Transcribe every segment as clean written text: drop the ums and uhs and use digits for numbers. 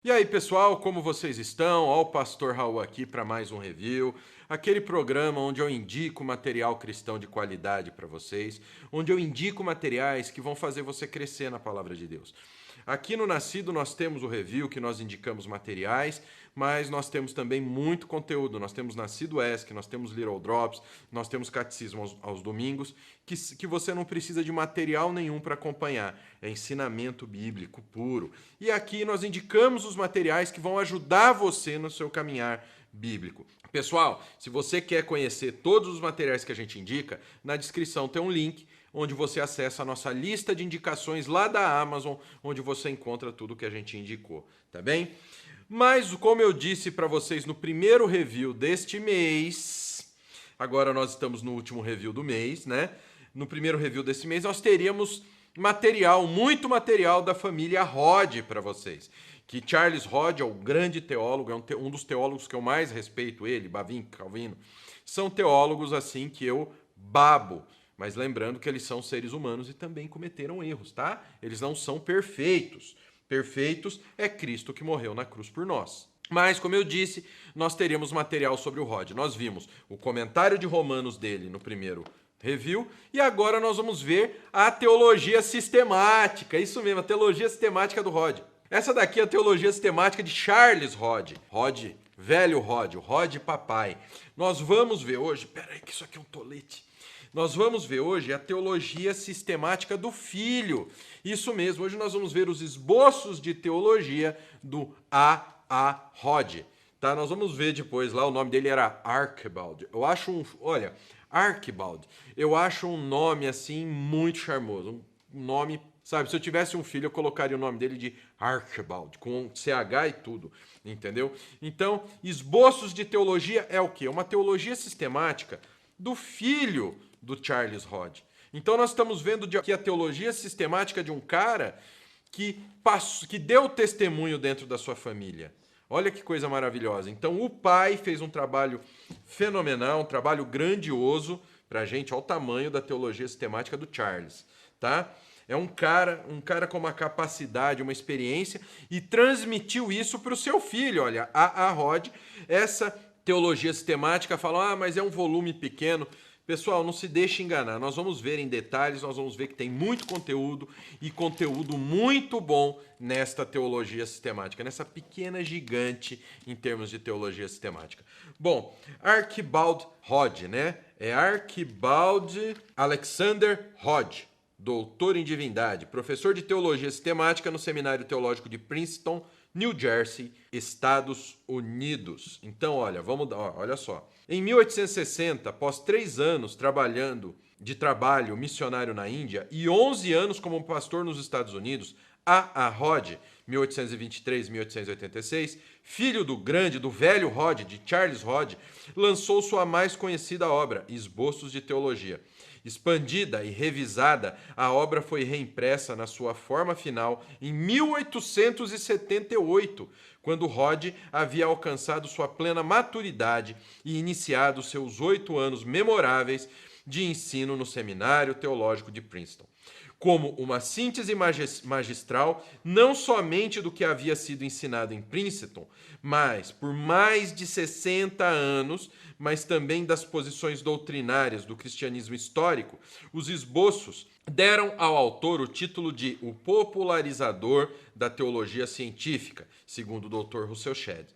E aí, pessoal, como vocês estão? Ó, o Pastor Raul aqui para mais um review, aquele programa onde eu indico material cristão de qualidade para vocês, onde eu indico materiais que vão fazer você crescer na palavra de Deus. Aqui no Nascido nós temos o review, que nós indicamos materiais, mas nós temos também muito conteúdo. Nós temos Nascido ESC, nós temos Little Drops, nós temos Catecismo aos domingos, que você não precisa de material nenhum para acompanhar. É ensinamento bíblico puro. E aqui nós indicamos os materiais que vão ajudar você no seu caminhar bíblico. Pessoal, se você quer conhecer todos os materiais que a gente indica, na descrição tem um link onde você acessa a nossa lista de indicações lá da Amazon, onde você encontra tudo que a gente indicou, tá bem? Mas, como eu disse para vocês no primeiro review deste mês, agora nós estamos no último review do mês, né? No primeiro review desse mês nós teríamos material, muito material da família Rod para vocês. Que Charles Rod é o grande teólogo, é um dos teólogos que eu mais respeito, ele, Bavinck, Calvino. São teólogos assim que eu babo. Mas lembrando que eles são seres humanos e também cometeram erros, tá? Eles não são perfeitos. Perfeitos é Cristo que morreu na cruz por nós. Mas, como eu disse, nós teríamos material sobre o Rod. Nós vimos o comentário de Romanos dele no primeiro review e agora nós vamos ver a teologia sistemática. Isso mesmo, a teologia sistemática do Rod. Essa daqui é a teologia sistemática de Charles Rod. Rod, velho Rod, o Rod papai. Nós vamos ver hoje... Peraí que isso aqui é um tolete. Nós vamos ver hoje a teologia sistemática do Filho. Isso mesmo, hoje nós vamos ver os esboços de teologia do A. Rod. Tá? Nós vamos ver depois lá, o nome dele era Archibald. Archibald, eu acho um nome assim muito charmoso. Um nome, sabe, se eu tivesse um filho eu colocaria o nome dele de Archibald, com CH e tudo, entendeu? Então, esboços de teologia é o quê? Uma teologia sistemática do filho do Charles Rod. Então nós estamos vendo aqui a teologia sistemática de um cara que deu testemunho dentro da sua família. Olha que coisa maravilhosa. Então o pai fez um trabalho fenomenal, um trabalho grandioso pra gente. Olha o tamanho da teologia sistemática do Charles, tá? É um cara com uma capacidade, uma experiência e transmitiu isso para o seu filho. Olha, a Rod, essa teologia sistemática fala, mas é um volume pequeno. Pessoal, não se deixe enganar, nós vamos ver em detalhes, nós vamos ver que tem muito conteúdo e conteúdo muito bom nesta teologia sistemática, nessa pequena gigante em termos de teologia sistemática. Bom, Archibald Rod, né? É Archibald Alexander Rod, doutor em divindade, professor de teologia sistemática no Seminário Teológico de Princeton, New Jersey, Estados Unidos. Então, olha só. Em 1860, após 3 anos de trabalho missionário na Índia e 11 anos como pastor nos Estados Unidos, A. Rod, 1823-1886, filho do velho Rod, de Charles Rod, lançou sua mais conhecida obra, Esboços de Teologia. Expandida e revisada, a obra foi reimpressa na sua forma final em 1878, quando Rod havia alcançado sua plena maturidade e iniciado seus 8 anos memoráveis de ensino no Seminário Teológico de Princeton. Como uma síntese magistral, não somente do que havia sido ensinado em Princeton, mas por mais de 60 anos, mas também das posições doutrinárias do cristianismo histórico, os esboços deram ao autor o título de o popularizador da teologia científica, segundo o Dr. Russell Shedd.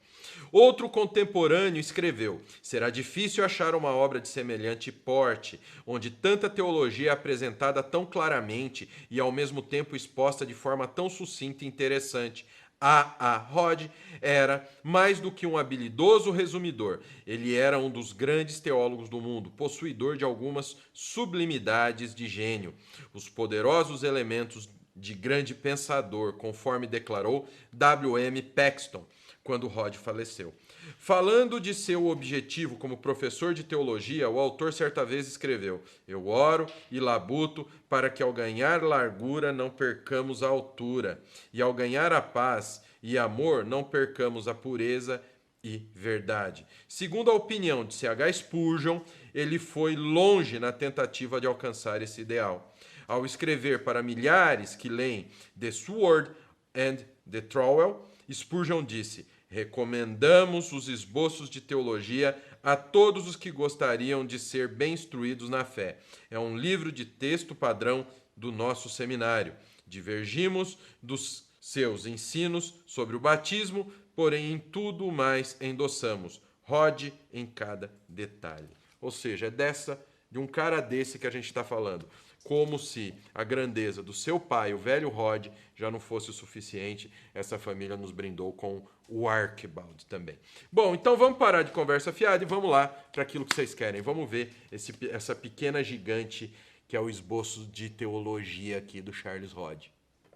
Outro contemporâneo escreveu: será difícil achar uma obra de semelhante porte, onde tanta teologia é apresentada tão claramente e ao mesmo tempo exposta de forma tão sucinta e interessante. A. Rod era mais do que um habilidoso resumidor. Ele era um dos grandes teólogos do mundo, possuidor de algumas sublimidades de gênio. Os poderosos elementos de grande pensador, conforme declarou W.M. Paxton, quando Rod faleceu. Falando de seu objetivo como professor de teologia, o autor certa vez escreveu: eu oro e labuto para que ao ganhar largura não percamos a altura, e ao ganhar a paz e amor não percamos a pureza e verdade. Segundo a opinião de C.H. Spurgeon, ele foi longe na tentativa de alcançar esse ideal. Ao escrever para milhares que leem The Sword and the Trowel, Spurgeon disse: recomendamos os esboços de teologia a todos os que gostariam de ser bem instruídos na fé. É um livro de texto padrão do nosso seminário. Divergimos dos seus ensinos sobre o batismo, porém em tudo mais endossamos. Rode em cada detalhe. Ou seja, de um cara desse que a gente está falando. Como se a grandeza do seu pai, o velho Rod, já não fosse o suficiente, essa família nos brindou com o Archibald também. Bom, então vamos parar de conversa fiada e vamos lá para aquilo que vocês querem. Vamos ver essa pequena gigante que é o esboço de teologia aqui do Charles Rod.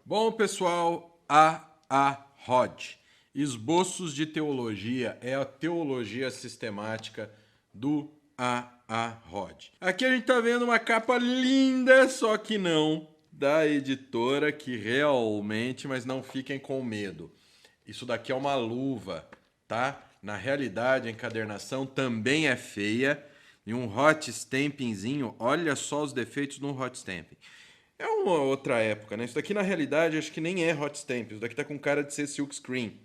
Bom, pessoal, A. Rod. Esboços de teologia é a teologia sistemática do A. Rod. Aqui a gente tá vendo uma capa linda, só que não, da editora que realmente, mas não fiquem com medo. Isso daqui é uma luva, tá? Na realidade, a encadernação também é feia. E um hot stampingzinho, olha só os defeitos no hot stamping. É uma outra época, né? Isso daqui, na realidade, acho que nem é hot stamping. Isso daqui tá com cara de ser silk screen,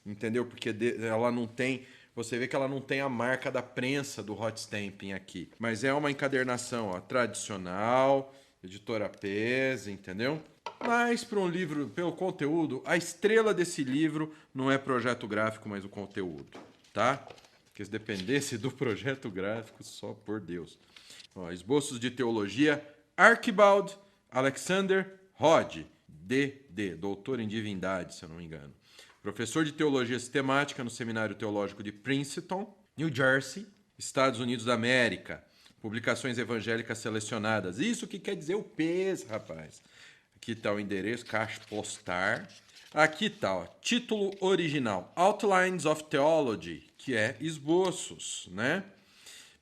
entendeu? Porque ela não tem... Você vê que ela não tem a marca da prensa do hot stamping aqui. Mas é uma encadernação, ó, tradicional, editora Pes, entendeu? Mas para um livro, pelo conteúdo, a estrela desse livro não é projeto gráfico, mas o conteúdo, tá? Porque se dependesse do projeto gráfico, só por Deus. Ó, esboços de teologia, Archibald Alexander Rod, D.D., doutor em divindade, se eu não me engano. Professor de teologia sistemática no Seminário Teológico de Princeton, New Jersey, Estados Unidos da América. Publicações evangélicas selecionadas. Isso que quer dizer o PES, rapaz. Aqui está o endereço, caixa postal. Aqui está, ó, título original, Outlines of Theology, que é esboços, né?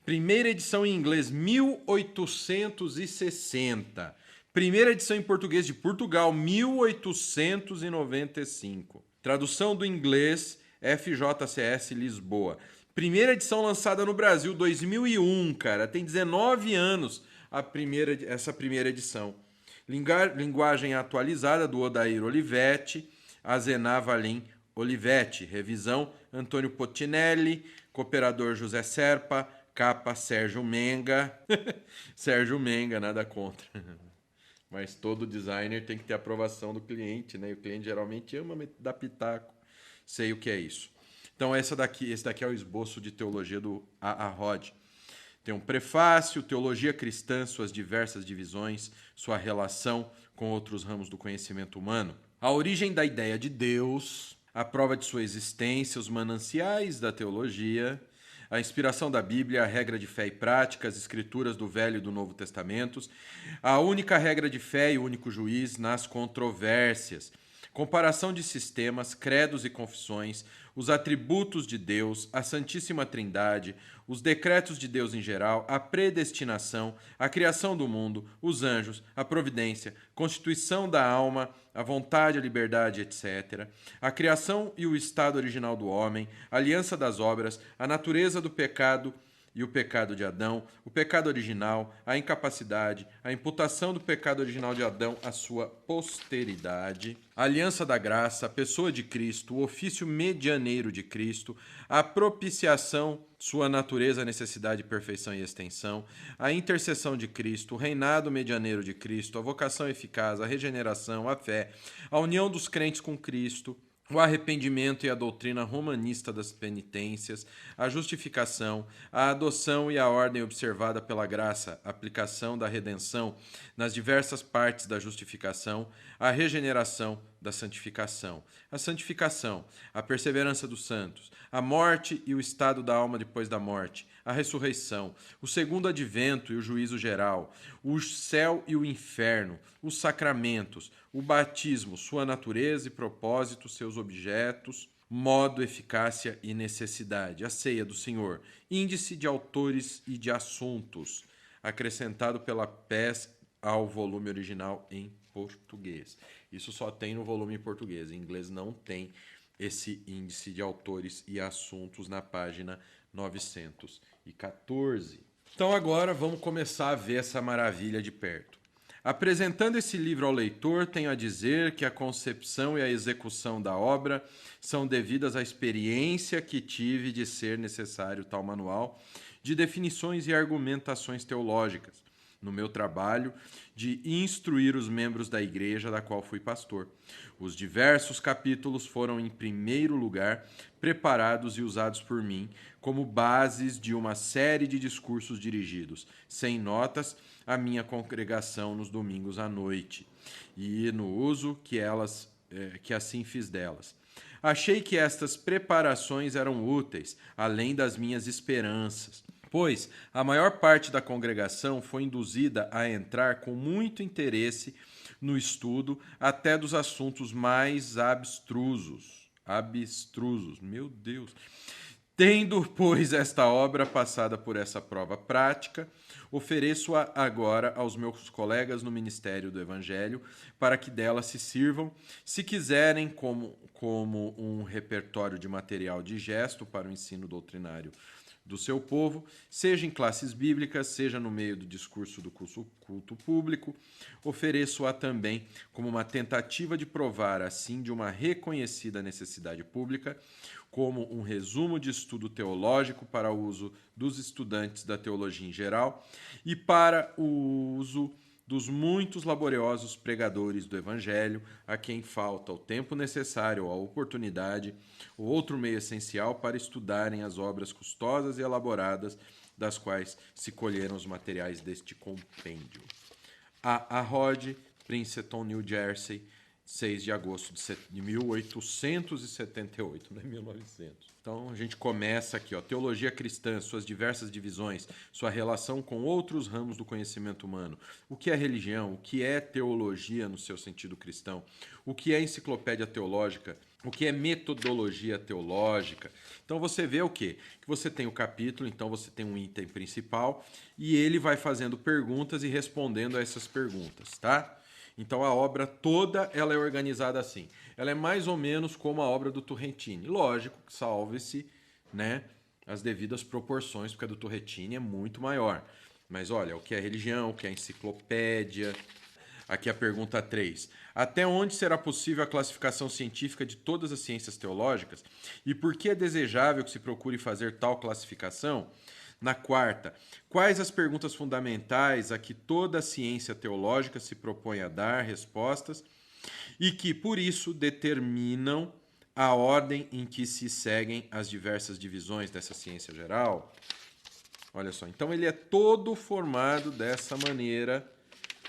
Primeira edição em inglês, 1860. Primeira edição em português de Portugal, 1895. Tradução do inglês, FJCS Lisboa. Primeira edição lançada no Brasil, 2001, cara. Tem 19 anos essa primeira edição. Linguagem atualizada do Odair Olivetti, Azená Valim Olivetti. Revisão, Antônio Potinelli. Cooperador José Serpa. Capa, Sérgio Menga. Sérgio Menga, nada contra. Mas todo designer tem que ter aprovação do cliente, né? E o cliente geralmente ama dar pitaco. Sei o que é isso. Então esse daqui é o esboço de teologia do A. Rod. Tem um prefácio, teologia cristã, suas diversas divisões, sua relação com outros ramos do conhecimento humano. A origem da ideia de Deus, a prova de sua existência, os mananciais da teologia, a inspiração da Bíblia, a regra de fé e prática, as escrituras do Velho e do Novo Testamentos, a única regra de fé e o único juiz nas controvérsias, comparação de sistemas, credos e confissões, os atributos de Deus, a Santíssima Trindade, os decretos de Deus em geral, a predestinação, a criação do mundo, os anjos, a providência, constituição da alma, a vontade, a liberdade, etc., a criação e o estado original do homem, a aliança das obras, a natureza do pecado e o pecado de Adão, o pecado original, a incapacidade, a imputação do pecado original de Adão à sua posteridade, a aliança da graça, a pessoa de Cristo, o ofício medianeiro de Cristo, a propiciação, sua natureza, necessidade, perfeição e extensão, a intercessão de Cristo, o reinado medianeiro de Cristo, a vocação eficaz, a regeneração, a fé, a união dos crentes com Cristo, o arrependimento e a doutrina romanista das penitências, a justificação, a adoção e a ordem observada pela graça, a aplicação da redenção nas diversas partes da justificação, a regeneração da santificação, a santificação, a perseverança dos santos, a morte e o estado da alma depois da morte, a ressurreição, o segundo advento e o juízo geral, o céu e o inferno, os sacramentos, o batismo, sua natureza e propósito, seus objetos, modo, eficácia e necessidade, a ceia do Senhor, índice de autores e de assuntos, acrescentado pela PES ao volume original em português. Isso só tem no volume em português, em inglês não tem esse índice de autores e assuntos na página 914. Então agora vamos começar a ver essa maravilha de perto. Apresentando esse livro ao leitor, tenho a dizer que a concepção e a execução da obra são devidas à experiência que tive de ser necessário tal manual de definições e argumentações teológicas, no meu trabalho de instruir os membros da igreja da qual fui pastor. Os diversos capítulos foram, em primeiro lugar, preparados e usados por mim como bases de uma série de discursos dirigidos, sem notas, à minha congregação nos domingos à noite, e no uso que assim fiz delas. Achei que estas preparações eram úteis, além das minhas esperanças, pois a maior parte da congregação foi induzida a entrar com muito interesse no estudo até dos assuntos mais abstrusos. Meu Deus! Tendo, pois, esta obra passada por essa prova prática, ofereço-a agora aos meus colegas no ministério do Evangelho, para que dela se sirvam, se quiserem, como um repertório de material digesto para o ensino doutrinário do seu povo, seja em classes bíblicas, seja no meio do discurso do culto público. Ofereço-a também como uma tentativa de provar, assim, de uma reconhecida necessidade pública, como um resumo de estudo teológico para o uso dos estudantes da teologia em geral e para o uso dos muitos laboriosos pregadores do Evangelho, a quem falta o tempo necessário, a oportunidade, o outro meio essencial para estudarem as obras custosas e elaboradas das quais se colheram os materiais deste compêndio. A. Rod, Princeton, New Jersey, 6 de agosto de 1878, não é 1900. Então a gente começa aqui, ó, teologia cristã, suas diversas divisões, sua relação com outros ramos do conhecimento humano. O que é religião? O que é teologia no seu sentido cristão? O que é enciclopédia teológica? O que é metodologia teológica? Então você vê o quê? Que você tem o capítulo, então você tem um item principal e ele vai fazendo perguntas e respondendo a essas perguntas, tá? Então a obra toda ela é organizada assim. Ela é mais ou menos como a obra do Turretini. Lógico que salve-se, né, as devidas proporções, porque a do Turretini é muito maior. Mas olha, o que é religião, o que é enciclopédia. Aqui a pergunta 3. Até onde será possível a classificação científica de todas as ciências teológicas? E por que é desejável que se procure fazer tal classificação? Na quarta, quais as perguntas fundamentais a que toda a ciência teológica se propõe a dar respostas e que, por isso, determinam a ordem em que se seguem as diversas divisões dessa ciência geral? Olha só, então ele é todo formado dessa maneira,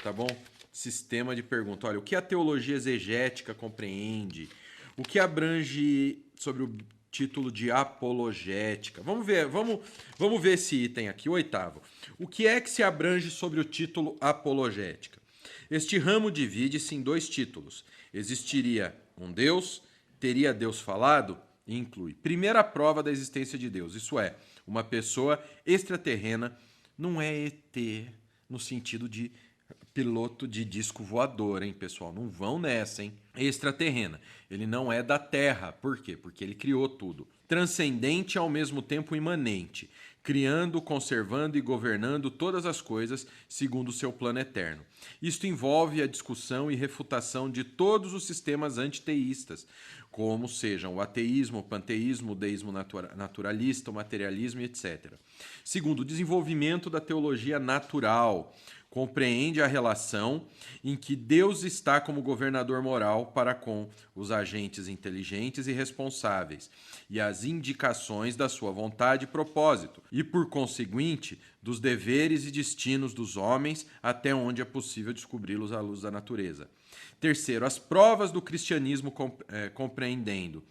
tá bom? Sistema de pergunta. Olha, o que a teologia exegética compreende? O que abrange sobre o título de apologética? Vamos ver esse item aqui, o oitavo. O que é que se abrange sobre o título apologética? Este ramo divide-se em dois títulos. Existiria um Deus, teria Deus falado? E inclui primeira prova da existência de Deus, isso é, uma pessoa extraterrena, não é ET no sentido de piloto de disco voador, hein, pessoal? Não vão nessa, hein? Extraterrena. Ele não é da Terra. Por quê? Porque ele criou tudo. Transcendente ao mesmo tempo imanente, criando, conservando e governando todas as coisas segundo o seu plano eterno. Isto envolve a discussão e refutação de todos os sistemas antiteístas, como sejam o ateísmo, o panteísmo, o deísmo naturalista, o materialismo, etc. Segundo, o desenvolvimento da teologia natural, compreende a relação em que Deus está como governador moral para com os agentes inteligentes e responsáveis, e as indicações da sua vontade e propósito, e por conseguinte, dos deveres e destinos dos homens até onde é possível descobri-los à luz da natureza. Terceiro, as provas do cristianismo compreendendo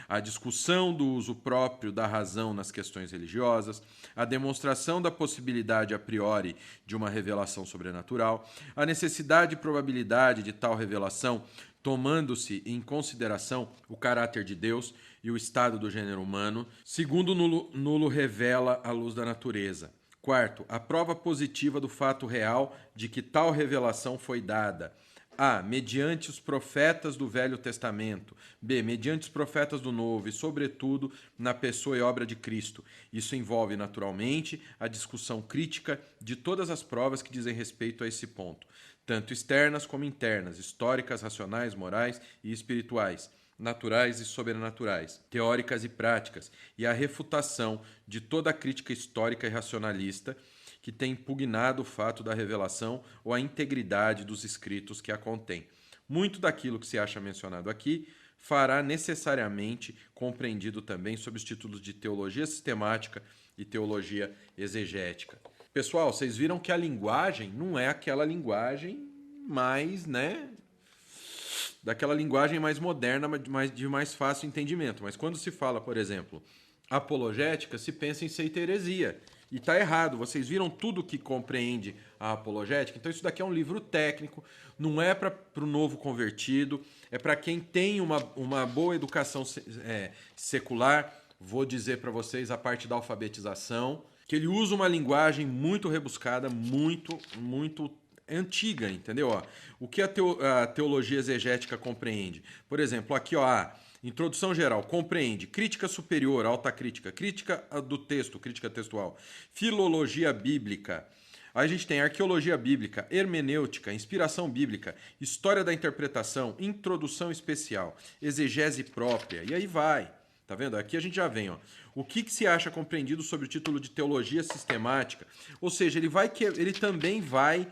a discussão do uso próprio da razão nas questões religiosas, a demonstração da possibilidade a priori de uma revelação sobrenatural, a necessidade e probabilidade de tal revelação, tomando-se em consideração o caráter de Deus e o estado do gênero humano, segundo nulo revela a luz da natureza. Quarto, a prova positiva do fato real de que tal revelação foi dada. A. Mediante os profetas do Velho Testamento. B. Mediante os profetas do Novo e, sobretudo, na pessoa e obra de Cristo. Isso envolve, naturalmente, a discussão crítica de todas as provas que dizem respeito a esse ponto. tanto externas como internas, históricas, racionais, morais e espirituais, naturais e sobrenaturais, teóricas e práticas, e a refutação de toda a crítica histórica e racionalista que tem impugnado o fato da revelação ou a integridade dos escritos que a contém. Muito daquilo que se acha mencionado aqui fará necessariamente compreendido também sob os títulos de teologia sistemática e teologia exegética. Pessoal, vocês viram que a linguagem não é aquela linguagem mais, daquela linguagem mais moderna, de mais fácil entendimento. Mas quando se fala, por exemplo, apologética, se pensa em seita e heresia. E está errado. Vocês viram tudo que compreende a apologética? Então isso daqui é um livro técnico, não é para o novo convertido, é para quem tem uma boa educação secular. Vou dizer para vocês a parte da alfabetização, que ele usa uma linguagem muito rebuscada, muito antiga, entendeu? Ó, o que a teologia exegética compreende? Por exemplo, aqui, ó, introdução geral, compreende crítica superior, alta crítica, crítica do texto, crítica textual, filologia bíblica. Aí a gente tem arqueologia bíblica, hermenêutica, inspiração bíblica, história da interpretação, introdução especial, exegese própria, e aí vai. Tá vendo? Aqui a gente já vem, ó. O que se acha compreendido sob o título de teologia sistemática? Ou seja, ele também vai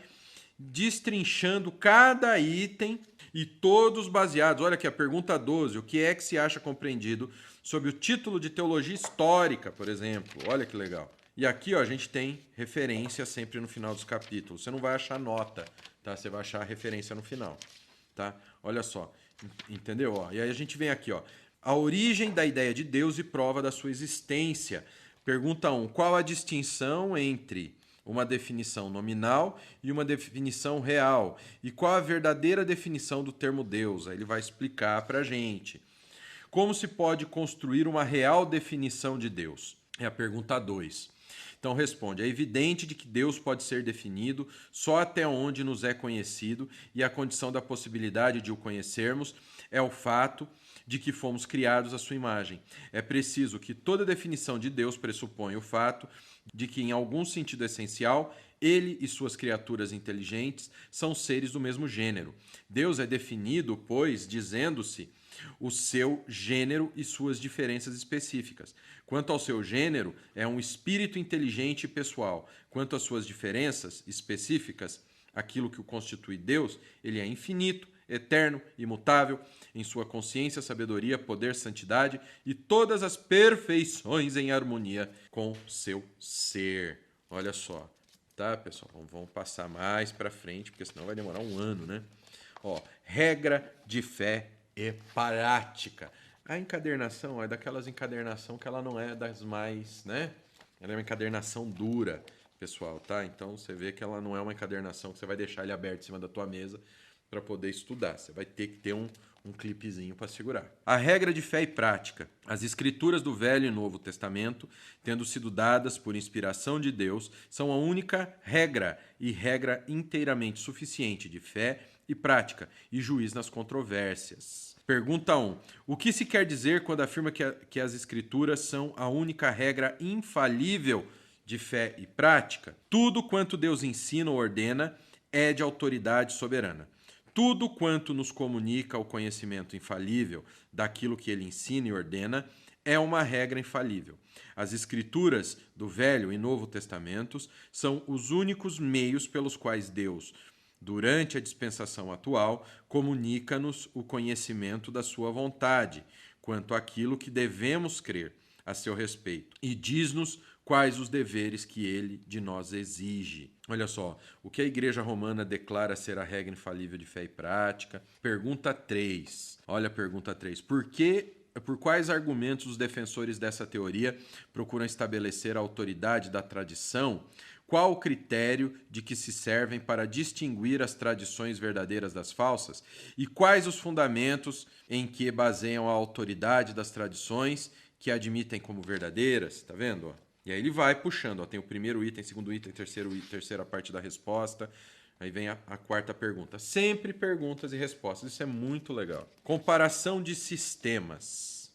destrinchando cada item e todos baseados. Olha aqui a pergunta 12. O que é que se acha compreendido sob o título de teologia histórica, por exemplo? Olha que legal. E aqui, ó, a gente tem referência sempre no final dos capítulos. Você não vai achar nota, tá? Você vai achar referência no final, tá? Olha só. Entendeu? Ó, e aí a gente vem aqui, ó. A origem da ideia de Deus e prova da sua existência. Pergunta 1. Qual a distinção entre uma definição nominal e uma definição real? E qual a verdadeira definição do termo Deus? Aí ele vai explicar para a gente. Como se pode construir uma real definição de Deus? É a pergunta 2. Então responde, é evidente de que Deus pode ser definido só até onde nos é conhecido, e a condição da possibilidade de o conhecermos é o fato de que fomos criados à sua imagem. É preciso que toda definição de Deus pressupõe o fato de que, em algum sentido essencial, ele e suas criaturas inteligentes são seres do mesmo gênero. Deus é definido, pois, dizendo-se o seu gênero e suas diferenças específicas. Quanto ao seu gênero, é um espírito inteligente e pessoal. Quanto às suas diferenças específicas, aquilo que o constitui Deus, ele é infinito, eterno, imutável, em sua consciência, sabedoria, poder, santidade e todas as perfeições em harmonia com seu ser. Olha só, tá, pessoal? Vamos passar mais para frente, porque senão vai demorar um ano, né? Ó, regra de fé e prática. A encadernação é daquelas encadernação que ela não é das mais, né? Ela é uma encadernação dura, pessoal, tá? Então você vê que ela não é uma encadernação que você vai deixar ele aberto em cima da tua mesa para poder estudar. Você vai ter que ter um clipezinho para segurar. A regra de fé e prática. As escrituras do Velho e Novo Testamento, tendo sido dadas por inspiração de Deus, são a única regra e regra inteiramente suficiente de fé e prática e juiz nas controvérsias. Pergunta 1. O que se quer dizer quando afirma que as escrituras são a única regra infalível de fé e prática? Tudo quanto Deus ensina ou ordena é de autoridade soberana. Tudo quanto nos comunica o conhecimento infalível daquilo que ele ensina e ordena é uma regra infalível. As escrituras do Velho e Novo Testamentos são os únicos meios pelos quais Deus, durante a dispensação atual, comunica-nos o conhecimento da sua vontade, quanto àquilo que devemos crer a seu respeito, e diz-nos quais os deveres que ele de nós exige. Olha só, o que a Igreja Romana declara ser a regra infalível de fé e prática. Pergunta 3. Olha a pergunta 3. Por quais argumentos os defensores dessa teoria procuram estabelecer a autoridade da tradição? Qual o critério de que se servem para distinguir as tradições verdadeiras das falsas? E quais os fundamentos em que baseiam a autoridade das tradições que admitem como verdadeiras? Tá vendo? E aí ele vai puxando. Tem o primeiro item, segundo item, terceira parte da resposta. Aí vem a quarta pergunta. Sempre perguntas e respostas. Isso é muito legal. Comparação de sistemas.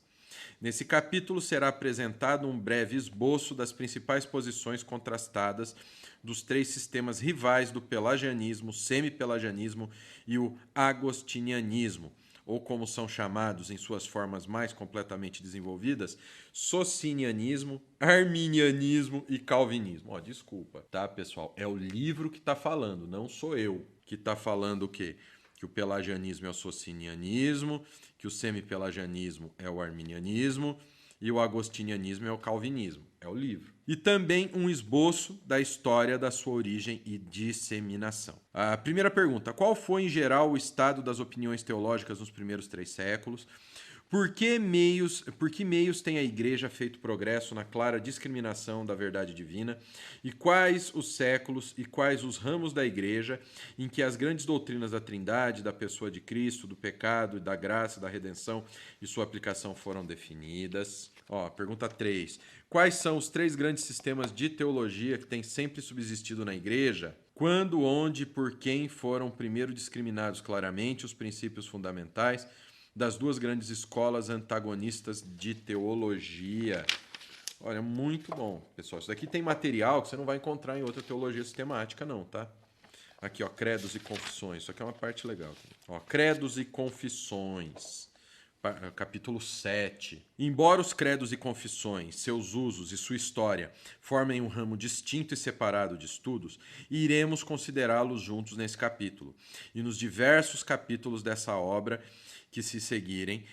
Nesse capítulo será apresentado um breve esboço das principais posições contrastadas dos três sistemas rivais do pelagianismo, semi-pelagianismo e o agostinianismo, ou como são chamados em suas formas mais completamente desenvolvidas, socinianismo, arminianismo e calvinismo. Desculpa, tá, pessoal? É o livro que está falando, não sou eu que está falando o quê? Que o pelagianismo é o socinianismo, que o semi-pelagianismo é o arminianismo e o agostinianismo é o calvinismo. É o livro. E também um esboço da história da sua origem e disseminação. A primeira pergunta: qual foi, em geral, o estado das opiniões teológicas nos primeiros 3 séculos? Por que meios tem a Igreja feito progresso na clara discriminação da verdade divina? E quais os séculos e quais os ramos da Igreja em que as grandes doutrinas da Trindade, da pessoa de Cristo, do pecado, da graça, da redenção e sua aplicação foram definidas? Pergunta 3. Quais são os 3 grandes sistemas de teologia que têm sempre subsistido na Igreja? Quando, onde e por quem foram primeiro discriminados claramente os princípios fundamentais das 2 grandes escolas antagonistas de teologia? Olha, muito bom, pessoal. Isso daqui tem material que você não vai encontrar em outra teologia sistemática, não, tá? Aqui, credos e confissões. Isso aqui é uma parte legal. Credos e confissões. Capítulo 7. Embora os credos e confissões, seus usos e sua história formem um ramo distinto e separado de estudos, iremos considerá-los juntos nesse capítulo. E nos diversos capítulos dessa obra que se seguirem,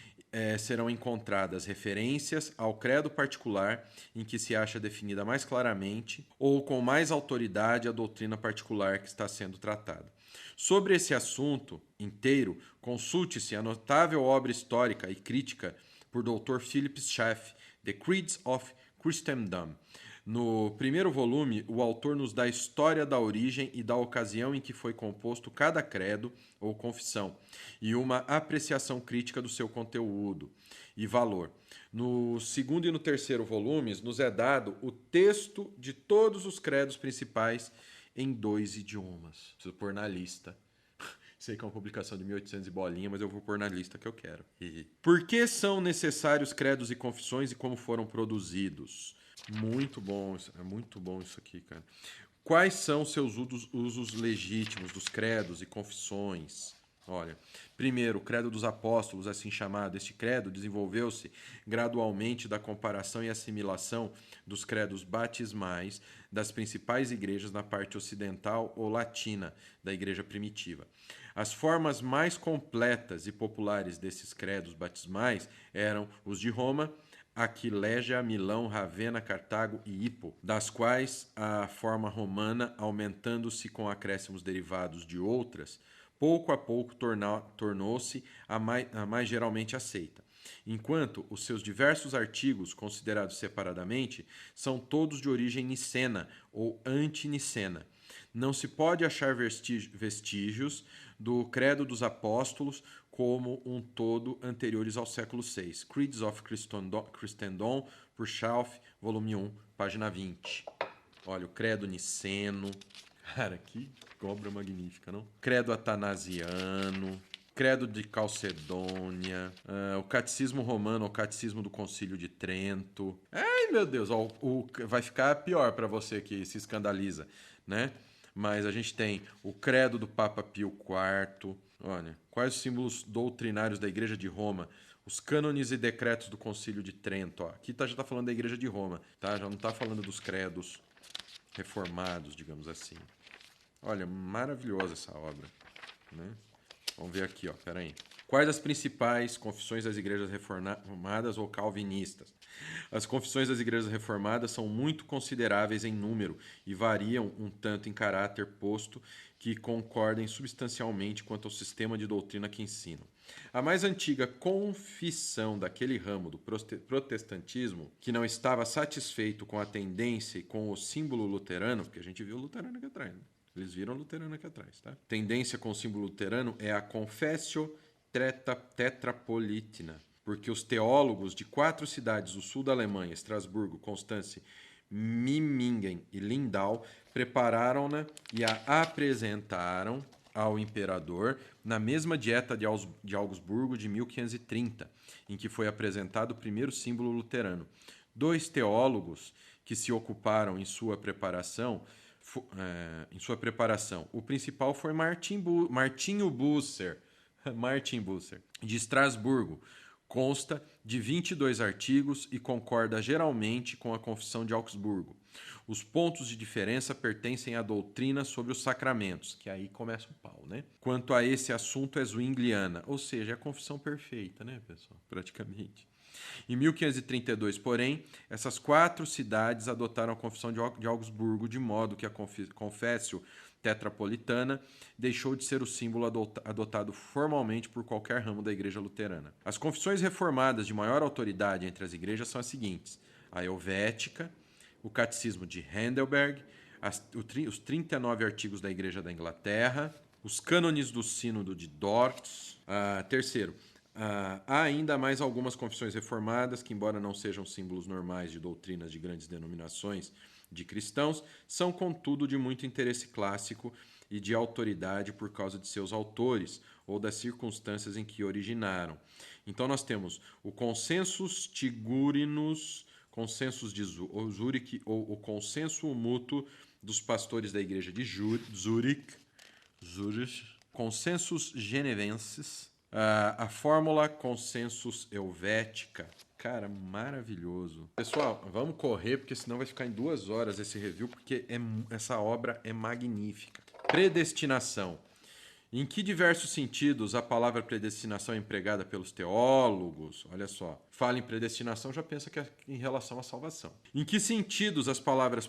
serão encontradas referências ao credo particular em que se acha definida mais claramente ou com mais autoridade a doutrina particular que está sendo tratada. Sobre esse assunto inteiro, consulte-se a notável obra histórica e crítica por Dr. Philip Schaff, The Creeds of Christendom. No primeiro volume, o autor nos dá a história da origem e da ocasião em que foi composto cada credo ou confissão, e uma apreciação crítica do seu conteúdo e valor. No segundo e no terceiro volumes, nos é dado o texto de todos os credos principais em 2 idiomas. Preciso pôr na lista. Sei que é uma publicação de 1800 e bolinha, mas eu vou pôr na lista que eu quero. Por que são necessários credos e confissões e como foram produzidos? Muito bom isso aqui, cara. Quais são seus usos legítimos dos credos e confissões? Olha, primeiro, o credo dos apóstolos, assim chamado. Este credo desenvolveu-se gradualmente da comparação e assimilação dos credos batismais das principais igrejas na parte ocidental ou latina da igreja primitiva. As formas mais completas e populares desses credos batismais eram os de Roma, Aquileia, Milão, Ravenna, Cartago e Hippo, das quais a forma romana, aumentando-se com acréscimos derivados de outras, pouco a pouco tornou-se a mais geralmente aceita, enquanto os seus diversos artigos, considerados separadamente, são todos de origem nicena ou antinicena. Não se pode achar vestígios do Credo dos Apóstolos como um todo anteriores ao século VI. Creeds of Christendom, por Schaff, volume 1, página 20. Olha, o Credo Niceno. Cara, que obra magnífica, não? Credo Atanasiano, Credo de Calcedônia, o Catecismo Romano, o Catecismo do Concílio de Trento. Ai, meu Deus, vai ficar pior para você que se escandaliza, né? Mas a gente tem o Credo do Papa Pio IV. Olha, quais os símbolos doutrinários da Igreja de Roma? Os cânones e decretos do Concílio de Trento. Aqui já está falando da Igreja de Roma, tá? Já não está falando dos credos reformados, digamos assim. Olha, maravilhosa essa obra, né? Vamos ver aqui, peraí. Quais as principais confissões das igrejas reformadas ou calvinistas? As confissões das igrejas reformadas são muito consideráveis em número e variam um tanto em caráter, posto que concordem substancialmente quanto ao sistema de doutrina que ensinam. A mais antiga confissão daquele ramo do protestantismo, que não estava satisfeito com a tendência e com o símbolo luterano, porque a gente viu o luterano aqui atrás, né? Eles viram luterano aqui atrás, tá? Tendência com o símbolo luterano é a Confessio Tetrapolitina, porque os teólogos de 4 cidades do sul da Alemanha, Estrasburgo, Constance, Mimingen e Lindau, prepararam-na e a apresentaram ao imperador na mesma dieta de Augsburgo de 1530, em que foi apresentado o primeiro símbolo luterano. 2 teólogos que se ocuparam em sua preparação. O principal foi Martinho Busser, de Estrasburgo. Consta de 22 artigos e concorda geralmente com a Confissão de Augsburgo. Os pontos de diferença pertencem à doutrina sobre os sacramentos, que aí começa o pau, né? Quanto a esse assunto é zwingliana, ou seja, é a confissão perfeita, né, pessoal? Praticamente. Em 1532, porém, essas 4 cidades adotaram a Confissão de Augsburgo, de modo que a Confessio Tetrapolitana deixou de ser o símbolo adotado formalmente por qualquer ramo da Igreja Luterana. As confissões reformadas de maior autoridade entre as igrejas são as seguintes: a Helvética, o Catecismo de Heidelberg, os 39 artigos da Igreja da Inglaterra, os cânones do Sínodo de Dort. Terceiro, há ainda mais algumas confissões reformadas que, embora não sejam símbolos normais de doutrinas de grandes denominações de cristãos, são, contudo, de muito interesse clássico e de autoridade por causa de seus autores ou das circunstâncias em que originaram. Então nós temos o Consensus Tigurinus, Consensus de Zurich, ou o Consenso Mútuo dos Pastores da Igreja de Zurich, Consensus Genevensis, a fórmula Consensus Helvética. Cara, maravilhoso. Pessoal, vamos correr, porque senão vai ficar em 2 horas esse review, porque essa obra é magnífica. Predestinação. Em que diversos sentidos a palavra predestinação é empregada pelos teólogos? Olha só, fala em predestinação, já pensa que é em relação à salvação. Em que sentidos as palavras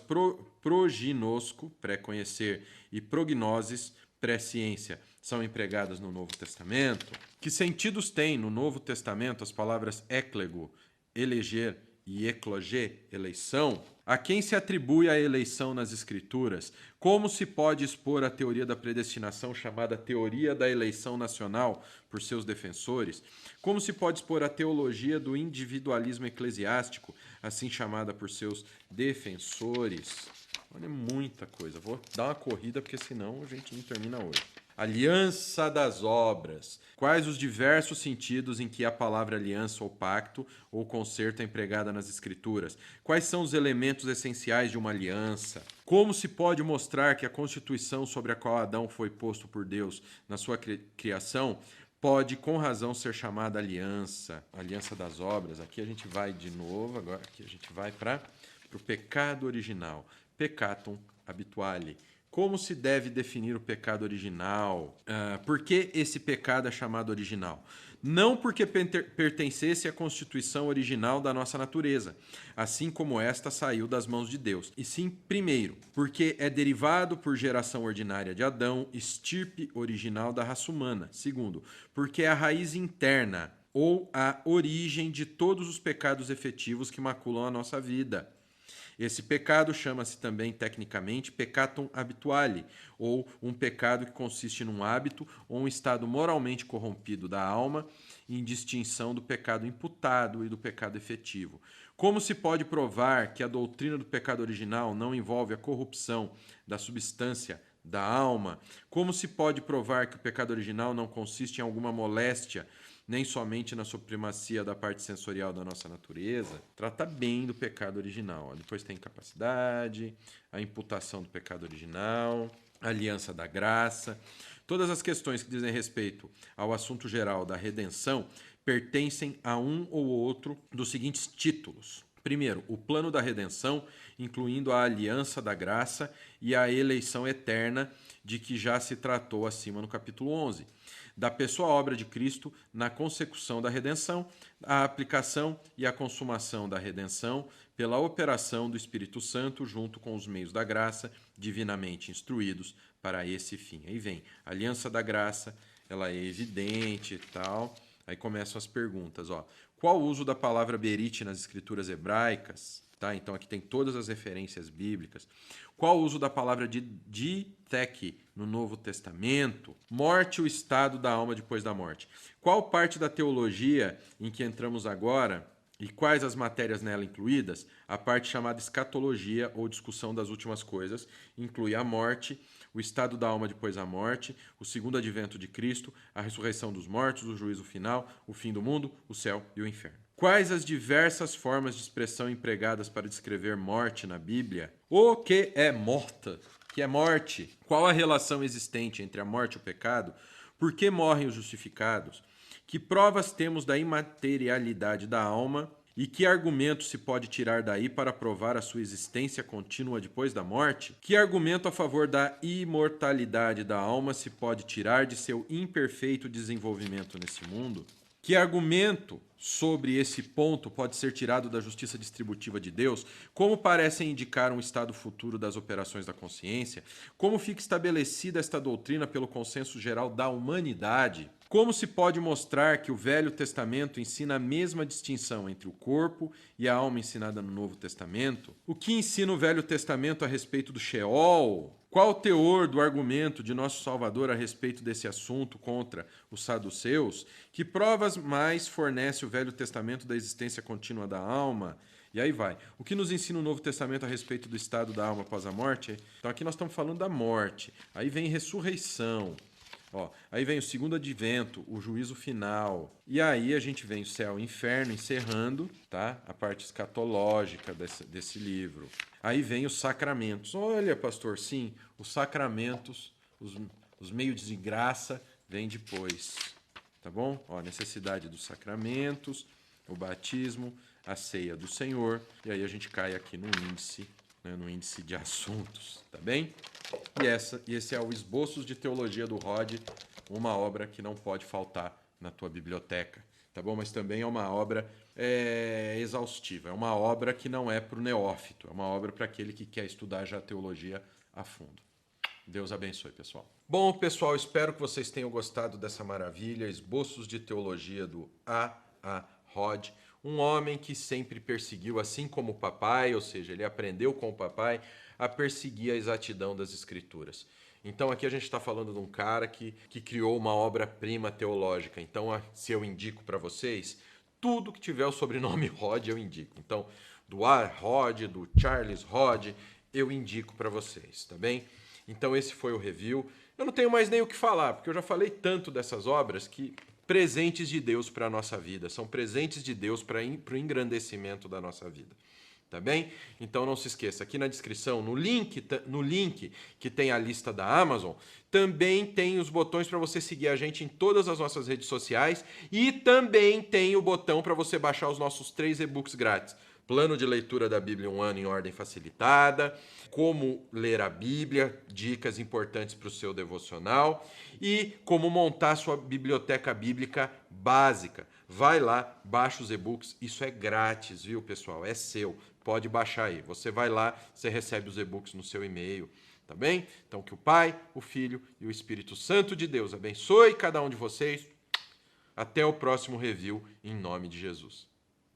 prognosco, pré-conhecer, e prognosis, pré-ciência, são empregadas no Novo Testamento? Que sentidos têm no Novo Testamento as palavras éclego, eleger, e ecloger, eleição? A quem se atribui a eleição nas Escrituras? Como se pode expor a teoria da predestinação, chamada teoria da eleição nacional, por seus defensores? Como se pode expor a teologia do individualismo eclesiástico, assim chamada por seus defensores? Olha, muita coisa. Vou dar uma corrida, porque senão a gente não termina hoje. Aliança das obras. Quais os diversos sentidos em que a palavra aliança ou pacto ou concerto é empregada nas Escrituras? Quais são os elementos essenciais de uma aliança? Como se pode mostrar que a constituição sobre a qual Adão foi posto por Deus na sua criação pode, com razão, ser chamada aliança? Aliança das obras. Aqui a gente vai de novo, agora aqui a gente vai para o pecado original. Peccatum habituale. Como se deve definir o pecado original? Por que esse pecado é chamado original? Não porque pertencesse à constituição original da nossa natureza, assim como esta saiu das mãos de Deus. E sim, primeiro, porque é derivado por geração ordinária de Adão, estirpe original da raça humana. Segundo, porque é a raiz interna ou a origem de todos os pecados efetivos que maculam a nossa vida. Esse pecado chama-se também, tecnicamente, peccatum habituale, ou um pecado que consiste num hábito ou um estado moralmente corrompido da alma, em distinção do pecado imputado e do pecado efetivo. Como se pode provar que a doutrina do pecado original não envolve a corrupção da substância da alma? Como se pode provar que o pecado original não consiste em alguma moléstia, nem somente na supremacia da parte sensorial da nossa natureza? Trata bem do pecado original. Depois tem capacidade, a imputação do pecado original, a aliança da graça. Todas as questões que dizem respeito ao assunto geral da redenção pertencem a um ou outro dos seguintes títulos. Primeiro, o plano da redenção, incluindo a aliança da graça e a eleição eterna, de que já se tratou acima no capítulo 11. Da pessoa-obra de Cristo na consecução da redenção, a aplicação e a consumação da redenção pela operação do Espírito Santo junto com os meios da graça divinamente instruídos para esse fim. Aí vem a aliança da graça, ela é evidente e tal. Aí começam as perguntas. Qual o uso da palavra berite nas escrituras hebraicas? Tá? Então aqui tem todas as referências bíblicas. Qual o uso da palavra ditek no Novo Testamento? Morte, o estado da alma depois da morte. Qual parte da teologia em que entramos agora E quais as matérias nela incluídas? A parte chamada escatologia, ou discussão das últimas coisas, inclui a morte, o estado da alma depois da morte, o segundo advento de Cristo, a ressurreição dos mortos, o juízo final, o fim do mundo, o céu e o inferno. Quais as diversas formas de expressão empregadas para descrever morte na Bíblia? O que é morta? Que é morte? Qual a relação existente entre a morte e o pecado? Por que morrem os justificados? Que provas temos da imaterialidade da alma e que argumento se pode tirar daí para provar a sua existência contínua depois da morte? Que argumento a favor da imortalidade da alma se pode tirar de seu imperfeito desenvolvimento nesse mundo? Que argumento sobre esse ponto pode ser tirado da justiça distributiva de Deus? Como parecem indicar um estado futuro das operações da consciência? Como fica estabelecida esta doutrina pelo consenso geral da humanidade? Como se pode mostrar que o Velho Testamento ensina a mesma distinção entre o corpo e a alma ensinada no Novo Testamento? O que ensina o Velho Testamento a respeito do Sheol? Qual o teor do argumento de nosso Salvador a respeito desse assunto contra os saduceus? Que provas mais fornece o Velho Testamento da existência contínua da alma? E aí vai. O que nos ensina o Novo Testamento a respeito do estado da alma após a morte? Então aqui nós estamos falando da morte. Aí vem ressurreição. Aí vem o segundo advento, o juízo final. E aí a gente vem o céu e o inferno, encerrando, tá? A parte escatológica desse livro. Aí vem os sacramentos. Olha, pastor, sim, os sacramentos, os meios de graça, vêm depois. Tá bom? Necessidade dos sacramentos, o batismo, a ceia do Senhor. E aí a gente cai aqui no índice, né, no índice de assuntos, tá bem? E esse é o Esboços de Teologia do Rod, uma obra que não pode faltar na tua biblioteca, tá bom? Mas também é uma obra exaustiva, é uma obra que não é para o neófito, é uma obra para aquele que quer estudar já a teologia a fundo. Deus abençoe, pessoal. Bom, pessoal, espero que vocês tenham gostado dessa maravilha, Esboços de Teologia do A. Rod, um homem que sempre perseguiu, assim como o papai, ou seja, ele aprendeu com o papai a perseguir a exatidão das Escrituras. Então aqui a gente está falando de um cara que criou uma obra-prima teológica. Então, se eu indico para vocês, tudo que tiver o sobrenome Rod eu indico. Então, do A. Rod, do Charles Rod, eu indico para vocês, tá bem? Então esse foi o review. Eu não tenho mais nem o que falar, porque eu já falei tanto dessas obras que presentes de Deus para a nossa vida, são presentes de Deus para o engrandecimento da nossa vida. Tá bem? Então não se esqueça, aqui na descrição, no link que tem a lista da Amazon, também tem os botões para você seguir a gente em todas as nossas redes sociais e também tem o botão para você baixar os nossos 3 e-books grátis. Plano de leitura da Bíblia em um ano em ordem facilitada, como ler a Bíblia, dicas importantes para o seu devocional e como montar sua biblioteca bíblica básica. Vai lá, baixa os e-books, isso é grátis, viu, pessoal? É seu, pode baixar aí. Você vai lá, você recebe os e-books no seu e-mail, tá bem? Então que o Pai, o Filho e o Espírito Santo de Deus abençoe cada um de vocês. Até o próximo review, em nome de Jesus.